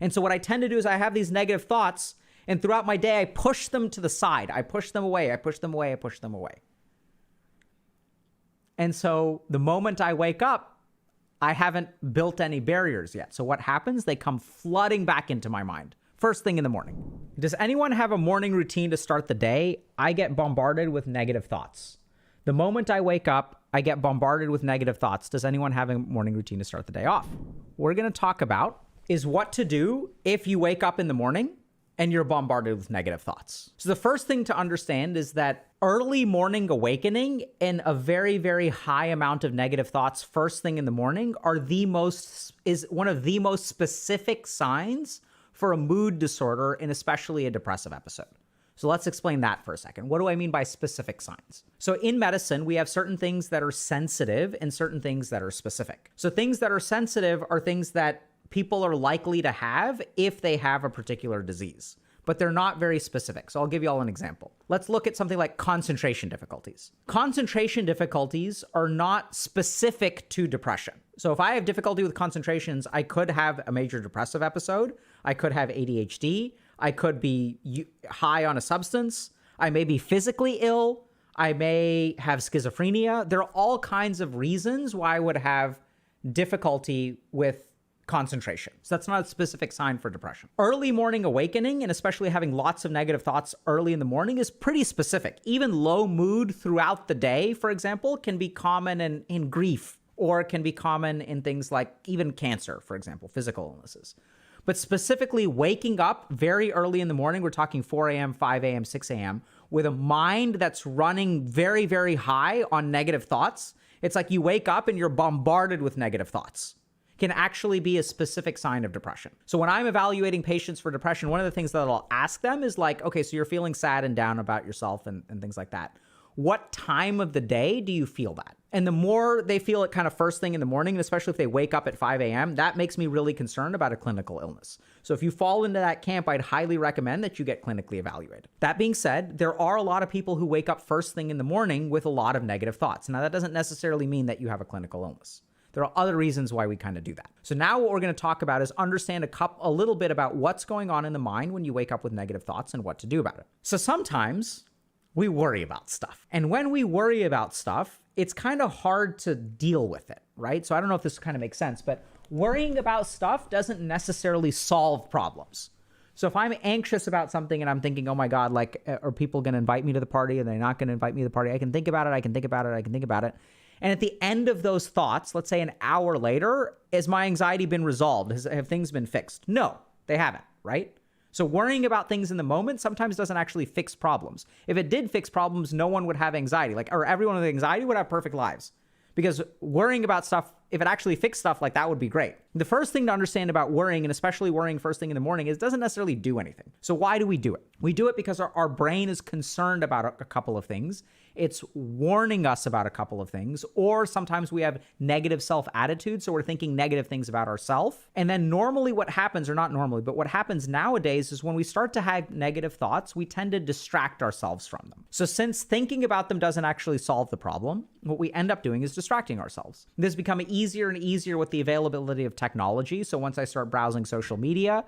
And so what I tend to do is I have these negative thoughts, and throughout my day, I push them to the side. I push them away. I push them away. I push them away. And so the moment I wake up, I haven't built any barriers yet. So what happens? They come flooding back into my mind. First thing in the morning. Does anyone have a morning routine to start the day? I get bombarded with negative thoughts. The moment I wake up, I get bombarded with negative thoughts. Does anyone have a morning routine to start the day off? What we're going to talk about is what to do if you wake up in the morning and you're bombarded with negative thoughts. So the first thing to understand is that early morning awakening and a very, very high amount of negative thoughts first thing in the morning is one of the most specific signs for a mood disorder and especially a depressive episode. So let's explain that for a second. What do I mean by specific signs? So in medicine, we have certain things that are sensitive and certain things that are specific. So things that are sensitive are things that people are likely to have if they have a particular disease, but they're not very specific. So I'll give you all an example. Let's look at something like concentration difficulties. Concentration difficulties are not specific to depression. So if I have difficulty with concentrations, I could have a major depressive episode. I could have ADHD. I could be high on a substance. I may be physically ill. I may have schizophrenia. There are all kinds of reasons why I would have difficulty with concentration. So that's not a specific sign for depression. Early morning awakening, and especially having lots of negative thoughts early in the morning, is pretty specific. Even low mood throughout the day, for example, can be common in grief, or it can be common in things like even cancer, for example, physical illnesses. But specifically waking up very early in the morning, we're talking 4 a.m., 5 a.m., 6 a.m., with a mind that's running very, very high on negative thoughts. It's like you wake up and you're bombarded with negative thoughts. Can actually be a specific sign of depression. So when I'm evaluating patients for depression, one of the things that I'll ask them is like, okay, so you're feeling sad and down about yourself and things like that. What time of the day do you feel that? And the more they feel it kind of first thing in the morning, and especially if they wake up at 5 a.m., that makes me really concerned about a clinical illness. So if you fall into that camp, I'd highly recommend that you get clinically evaluated. That being said, there are a lot of people who wake up first thing in the morning with a lot of negative thoughts. Now, that doesn't necessarily mean that you have a clinical illness. There are other reasons why we kind of do that. So now what we're going to talk about is understand a little bit about what's going on in the mind when you wake up with negative thoughts and what to do about it. So sometimes we worry about stuff. And when we worry about stuff, it's kind of hard to deal with it, right? So I don't know if this kind of makes sense, but worrying about stuff doesn't necessarily solve problems. So if I'm anxious about something and I'm thinking, oh my God, like, are people going to invite me to the party? Are they not going to invite me to the party? I can think about it. I can think about it. I can think about it. And at the end of those thoughts, let's say an hour later, has my anxiety been resolved? Have things been fixed? No, they haven't, right? So worrying about things in the moment sometimes doesn't actually fix problems. If it did fix problems, no one would have anxiety. Or everyone with anxiety would have perfect lives. Because worrying about stuff, if it actually fixed stuff, like that would be great. The first thing to understand about worrying, and especially worrying first thing in the morning, is it doesn't necessarily do anything. So why do we do it? We do it because our brain is concerned about a couple of things. It's warning us about a couple of things, or sometimes we have negative self-attitude, so we're thinking negative things about ourselves. And then normally what happens, or not normally, but what happens nowadays is when we start to have negative thoughts, we tend to distract ourselves from them. So since thinking about them doesn't actually solve the problem, what we end up doing is distracting ourselves. This has become easier and easier with the availability of technology. So once I start browsing social media,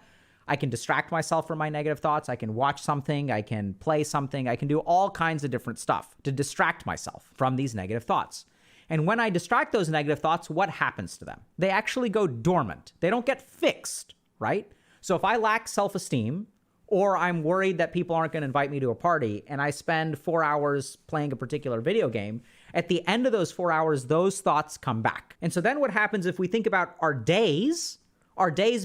I can distract myself from my negative thoughts. I can watch something. I can play something. I can do all kinds of different stuff to distract myself from these negative thoughts. And when I distract those negative thoughts, what happens to them? They actually go dormant. They don't get fixed, right? So if I lack self-esteem, or I'm worried that people aren't going to invite me to a party, and I spend 4 hours playing a particular video game, at the end of those 4 hours, those thoughts come back. And so then what happens if we think about our days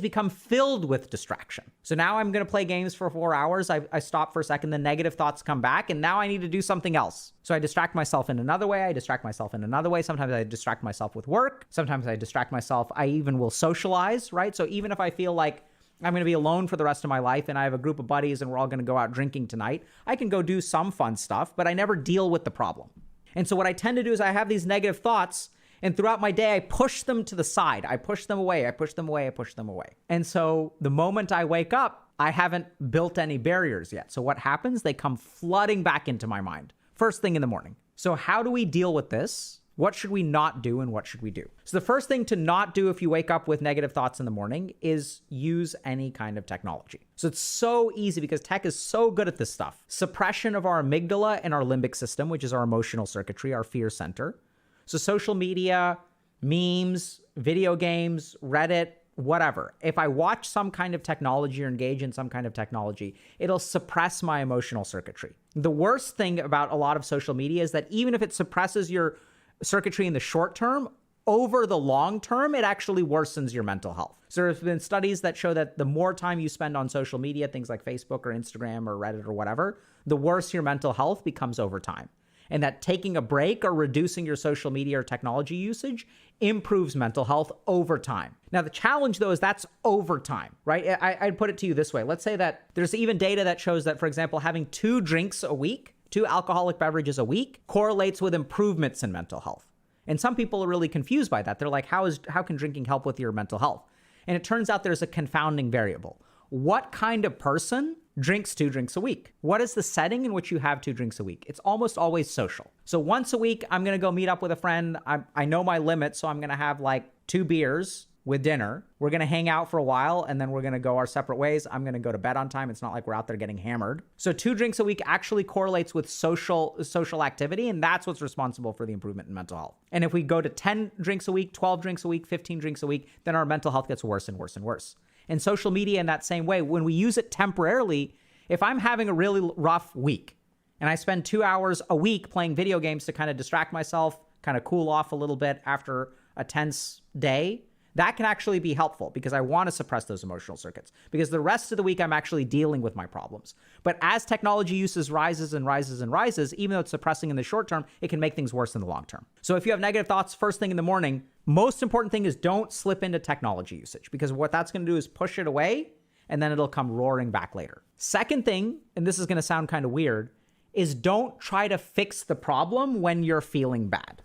become filled with distraction. So now I'm going to play games for 4 hours. I stop for a second, the negative thoughts come back, and now I need to do something else. So I distract myself in another way. I distract myself in another way. Sometimes I distract myself with work. Sometimes I distract myself. I even will socialize, right? So even if I feel like I'm going to be alone for the rest of my life and I have a group of buddies and we're all going to go out drinking tonight, I can go do some fun stuff, but I never deal with the problem. And so what I tend to do is I have these negative thoughts, and throughout my day, I push them to the side. I push them away. I push them away. I push them away. And so the moment I wake up, I haven't built any barriers yet. So what happens? They come flooding back into my mind first thing in the morning. So how do we deal with this? What should we not do and what should we do? So the first thing to not do if you wake up with negative thoughts in the morning is use any kind of technology. So it's so easy because tech is so good at this stuff. Suppression of our amygdala and our limbic system, which is our emotional circuitry, our fear center. So social media, memes, video games, Reddit, whatever. If I watch some kind of technology or engage in some kind of technology, it'll suppress my emotional circuitry. The worst thing about a lot of social media is that even if it suppresses your circuitry in the short term, over the long term, it actually worsens your mental health. So there's been studies that show that the more time you spend on social media, things like Facebook or Instagram or Reddit or whatever, the worse your mental health becomes over time. And that taking a break or reducing your social media or technology usage improves mental health over time. Now, the challenge, though, is that's over time, right? I'd put it to you this way. Let's say that there's even data that shows that, for example, having 2 drinks a week, 2 alcoholic beverages a week, correlates with improvements in mental health. And some people are really confused by that. They're like, how can drinking help with your mental health? And it turns out there's a confounding variable. What kind of person drinks 2 drinks a week? What is the setting in which you have 2 drinks a week? It's almost always social. So once a week, I'm going to go meet up with a friend. I know my limit, so I'm going to have like 2 beers with dinner. We're going to hang out for a while, and then we're going to go our separate ways. I'm going to go to bed on time. It's not like we're out there getting hammered. So 2 drinks a week actually correlates with social activity, and that's what's responsible for the improvement in mental health. And if we go to 10 drinks a week, 12 drinks a week, 15 drinks a week, then our mental health gets worse and worse and worse. And social media in that same way, when we use it temporarily, if I'm having a really rough week and I spend 2 hours a week playing video games to kind of distract myself, kind of cool off a little bit after a tense day, that can actually be helpful because I want to suppress those emotional circuits because the rest of the week I'm actually dealing with my problems. But as technology uses rises and rises and rises, even though it's suppressing in the short term, it can make things worse in the long term. So if you have negative thoughts first thing in the morning, most important thing is don't slip into technology usage because what that's going to do is push it away and then it'll come roaring back later. Second thing, and this is going to sound kind of weird, is don't try to fix the problem when you're feeling bad.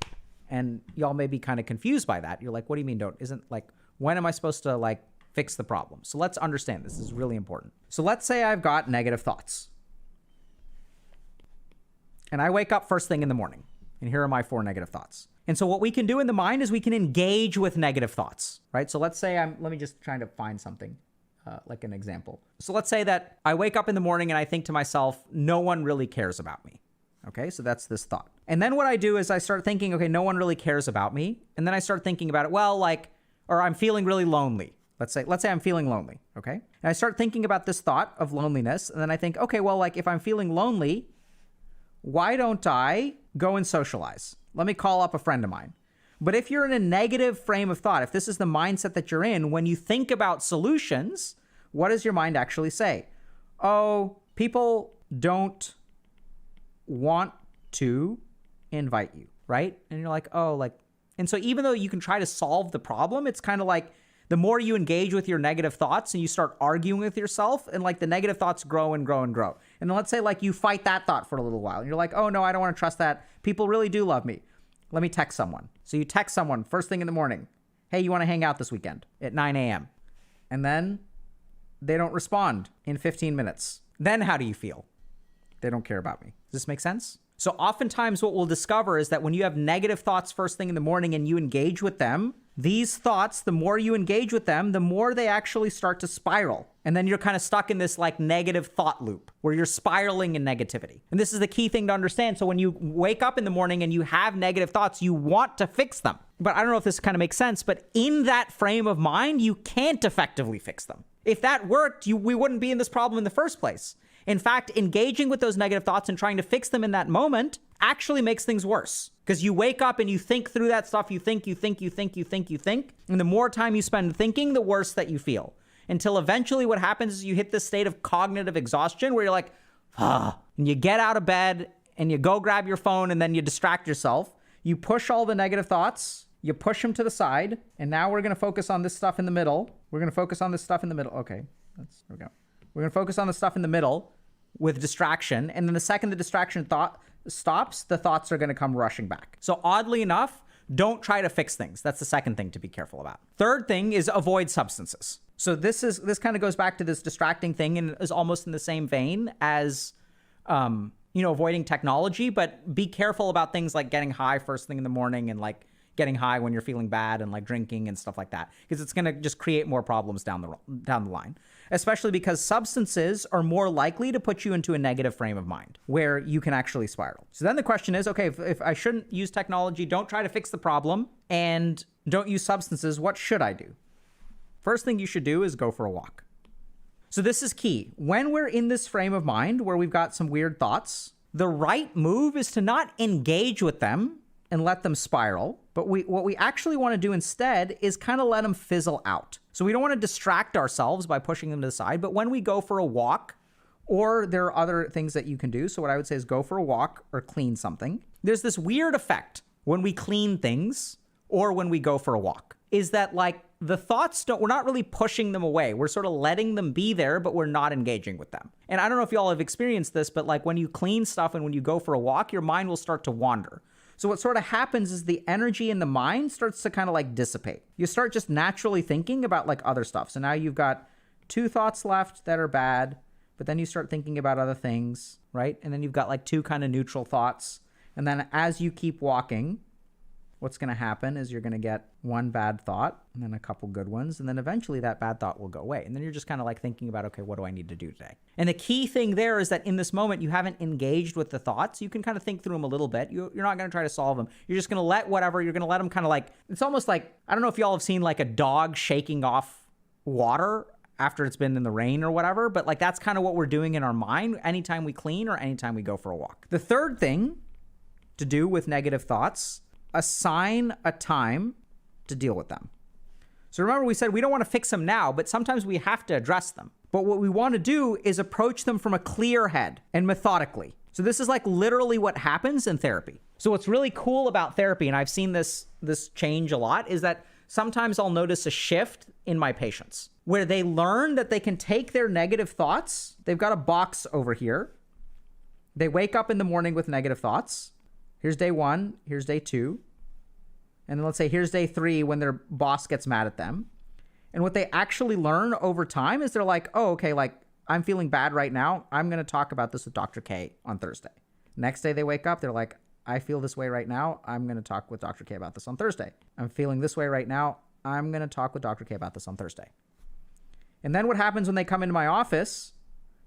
And y'all may be kind of confused by that. You're like, what do you mean when am I supposed to fix the problem? So let's understand this. This is really important. So let's say I've got negative thoughts. And I wake up first thing in the morning. And here are my 4 negative thoughts. And so what we can do in the mind is we can engage with negative thoughts, right? So let's say let me just try to find something, like an example. So let's say that I wake up in the morning and I think to myself, no one really cares about me. Okay, so that's this thought. And then what I do is I start thinking, okay, no one really cares about me. And then I start thinking about it, or I'm feeling really lonely. Let's say I'm feeling lonely, okay? And I start thinking about this thought of loneliness. And then I think, okay, if I'm feeling lonely, why don't I go and socialize? Let me call up a friend of mine. But if you're in a negative frame of thought, if this is the mindset that you're in, when you think about solutions, what does your mind actually say? Oh, people don't want to invite you, right? And you're like, and so even though you can try to solve the problem, it's kind of like the more you engage with your negative thoughts and you start arguing with yourself and the negative thoughts grow and grow and grow. And then let's say you fight that thought for a little while and you're like, oh no, I don't want to trust that. People really do love me. Let me text someone. So you text someone first thing in the morning. Hey, you want to hang out this weekend at 9 a.m.? And then they don't respond in 15 minutes. Then how do you feel? They don't care about me. Does this make sense? So oftentimes what we'll discover is that when you have negative thoughts first thing in the morning and you engage with them, these thoughts, the more you engage with them, the more they actually start to spiral. And then you're kind of stuck in this negative thought loop where you're spiraling in negativity. And this is the key thing to understand. So when you wake up in the morning and you have negative thoughts, you want to fix them. But I don't know if this kind of makes sense, but in that frame of mind, you can't effectively fix them. If that worked, we wouldn't be in this problem in the first place. In fact, engaging with those negative thoughts and trying to fix them in that moment actually makes things worse. Because you wake up and you think through that stuff, you think. And the more time you spend thinking, the worse that you feel. Until eventually what happens is you hit this state of cognitive exhaustion where you're like, and you get out of bed and you go grab your phone and then you distract yourself. You push all the negative thoughts, you push them to the side. And now we're going to focus on this stuff in the middle. Okay, there we go. We're going to focus on the stuff in the middle with distraction. And then the second the distraction thought stops, the thoughts are going to come rushing back. So oddly enough, don't try to fix things. That's the second thing to be careful about. Third thing is avoid substances. So this kind of goes back to this distracting thing and is almost in the same vein as avoiding technology, but be careful about things like getting high first thing in the morning and like getting high when you're feeling bad and like drinking and stuff like that, because it's going to just create more problems down the line, especially because substances are more likely to put you into a negative frame of mind where you can actually spiral. So then the question is, okay, if I shouldn't use technology, don't try to fix the problem, and don't use substances, what should I do? First thing you should do is go for a walk. So this is key. When we're in this frame of mind where we've got some weird thoughts, the right move is to not engage with them and let them spiral. But what we actually want to do instead is kind of let them fizzle out. So we don't want to distract ourselves by pushing them to the side. But when we go for a walk, or there are other things that you can do. So what I would say is go for a walk or clean something. There's this weird effect when we clean things or when we go for a walk, is that like the thoughts we're not really pushing them away. We're sort of letting them be there, but we're not engaging with them. And I don't know if y'all have experienced this, but like when you clean stuff and when you go for a walk, your mind will start to wander. So what sort of happens is the energy in the mind starts to kind of like dissipate. You start just naturally thinking about like other stuff. So now you've got 2 thoughts left that are bad, but then you start thinking about other things, right? And then you've got like 2 kind of neutral thoughts. And then as you keep walking, what's going to happen is you're going to get 1 bad thought and then a couple good ones. And then eventually that bad thought will go away. And then you're just kind of like thinking about, okay, what do I need to do today? And the key thing there is that in this moment, you haven't engaged with the thoughts. You can kind of think through them a little bit. You're not going to try to solve them. You're just going to let you're going to let them kind of like, it's almost like, I don't know if y'all have seen like a dog shaking off water after it's been in the rain or whatever, but like that's kind of what we're doing in our mind anytime we clean or anytime we go for a walk. The third thing to do with negative thoughts, assign a time to deal with them. So remember we said we don't want to fix them now, but sometimes we have to address them. But what we want to do is approach them from a clear head and methodically. So this is like literally what happens in therapy. So what's really cool about therapy, and I've seen this change a lot, is that sometimes I'll notice a shift in my patients where they learn that they can take their negative thoughts. They've got a box over here. They wake up in the morning with negative thoughts. Here's day 1, here's day 2. And then let's say here's day 3 when their boss gets mad at them. And what they actually learn over time is they're like, oh, okay, like I'm feeling bad right now. I'm going to talk about this with Dr. K on Thursday. Next day they wake up, they're like, I feel this way right now. I'm going to talk with Dr. K about this on Thursday. I'm feeling this way right now. I'm going to talk with Dr. K about this on Thursday. And then what happens when they come into my office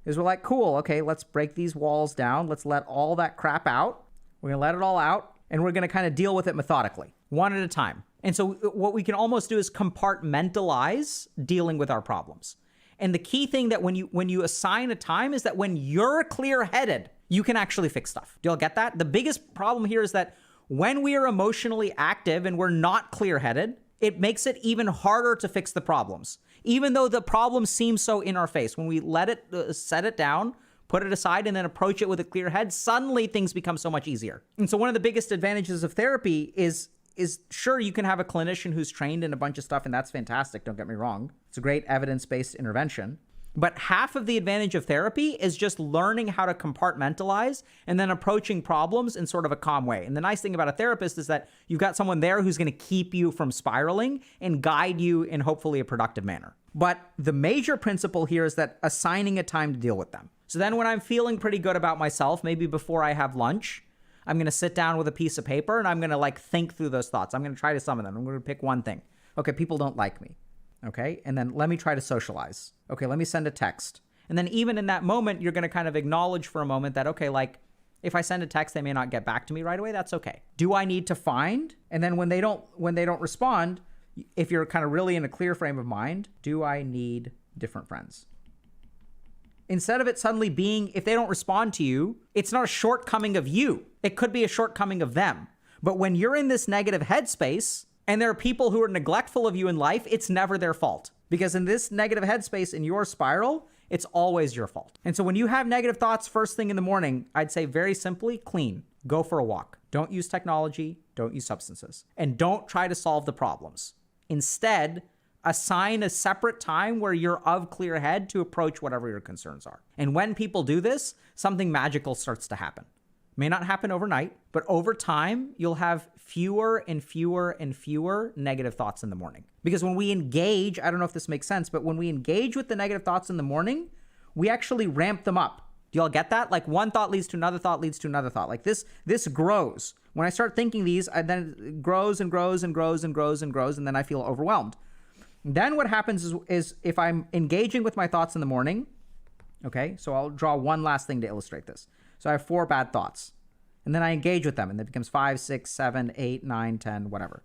is we're like, cool, okay, let's break these walls down. Let's let all that crap out. We're going to let it all out, and we're going to kind of deal with it methodically, one at a time. And so what we can almost do is compartmentalize dealing with our problems. And the key thing that when you assign a time is that when you're clear-headed, you can actually fix stuff. Do y'all get that? The biggest problem here is that when we are emotionally active and we're not clear-headed, it makes it even harder to fix the problems. Even though the problem seems so in our face, when we let it set it down, put it aside, and then approach it with a clear head, suddenly things become so much easier. And so one of the biggest advantages of therapy is sure, you can have a clinician who's trained in a bunch of stuff, and that's fantastic, don't get me wrong. It's a great evidence-based intervention. But half of the advantage of therapy is just learning how to compartmentalize and then approaching problems in sort of a calm way. And the nice thing about a therapist is that you've got someone there who's going to keep you from spiraling and guide you in hopefully a productive manner. But the major principle here is that assigning a time to deal with them. So then when I'm feeling pretty good about myself, maybe before I have lunch, I'm going to sit down with a piece of paper and I'm going to like think through those thoughts. I'm going to try to sum of them. I'm going to pick one thing. Okay, people don't like me. Okay, and then let me try to socialize. Okay, let me send a text. And then even in that moment, you're going to kind of acknowledge for a moment that, okay, like if I send a text, they may not get back to me right away. That's okay. Do I need to find? And then when they don't respond, if you're kind of really in a clear frame of mind, do I need different friends? Instead of it suddenly being, if they don't respond to you, it's not a shortcoming of you. It could be a shortcoming of them. But when you're in this negative headspace, and there are people who are neglectful of you in life, it's never their fault. Because in this negative headspace, in your spiral, it's always your fault. And so when you have negative thoughts first thing in the morning, I'd say very simply, clean. Go for a walk. Don't use technology. Don't use substances. And don't try to solve the problems. Instead, assign a separate time where you're of clear head to approach whatever your concerns are. And when people do this, something magical starts to happen. May not happen overnight, but over time, you'll have fewer and fewer and fewer negative thoughts in the morning. Because when we engage, I don't know if this makes sense, but when we engage with the negative thoughts in the morning, we actually ramp them up. Do y'all get that? Like one thought leads to another thought leads to another thought. Like this grows. When I start thinking these, then it grows and grows and grows and grows and grows, and then I feel overwhelmed. Then what happens is if I'm engaging with my thoughts in the morning, okay, so I'll draw one last thing to illustrate this. So I have 4 bad thoughts, and then I engage with them, and it becomes 5, 6, 7, 8, 9, 10, whatever.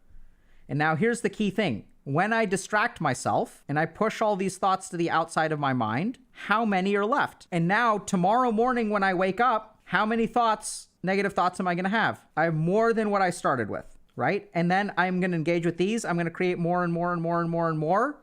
And now here's the key thing. When I distract myself and I push all these thoughts to the outside of my mind, how many are left? And now tomorrow morning when I wake up, how many thoughts, negative thoughts am I going to have? I have more than what I started with, right? And then I'm going to engage with these. I'm going to create more and more and more and more and more.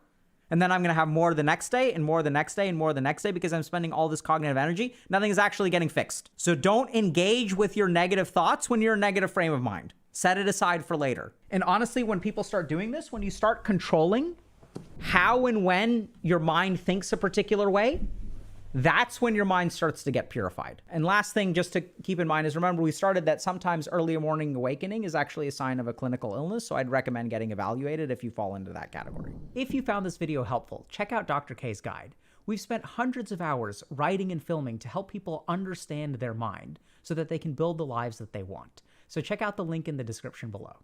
And then I'm going to have more the next day and more the next day and more the next day because I'm spending all this cognitive energy. Nothing is actually getting fixed. So don't engage with your negative thoughts when you're in a negative frame of mind. Set it aside for later. And honestly, when people start doing this, when you start controlling how and when your mind thinks a particular way, that's when your mind starts to get purified. And last thing just to keep in mind is, remember, we started that sometimes early morning awakening is actually a sign of a clinical illness. So I'd recommend getting evaluated if you fall into that category. If you found this video helpful, check out Dr. K's guide. We've spent hundreds of hours writing and filming to help people understand their mind so that they can build the lives that they want. So check out the link in the description below.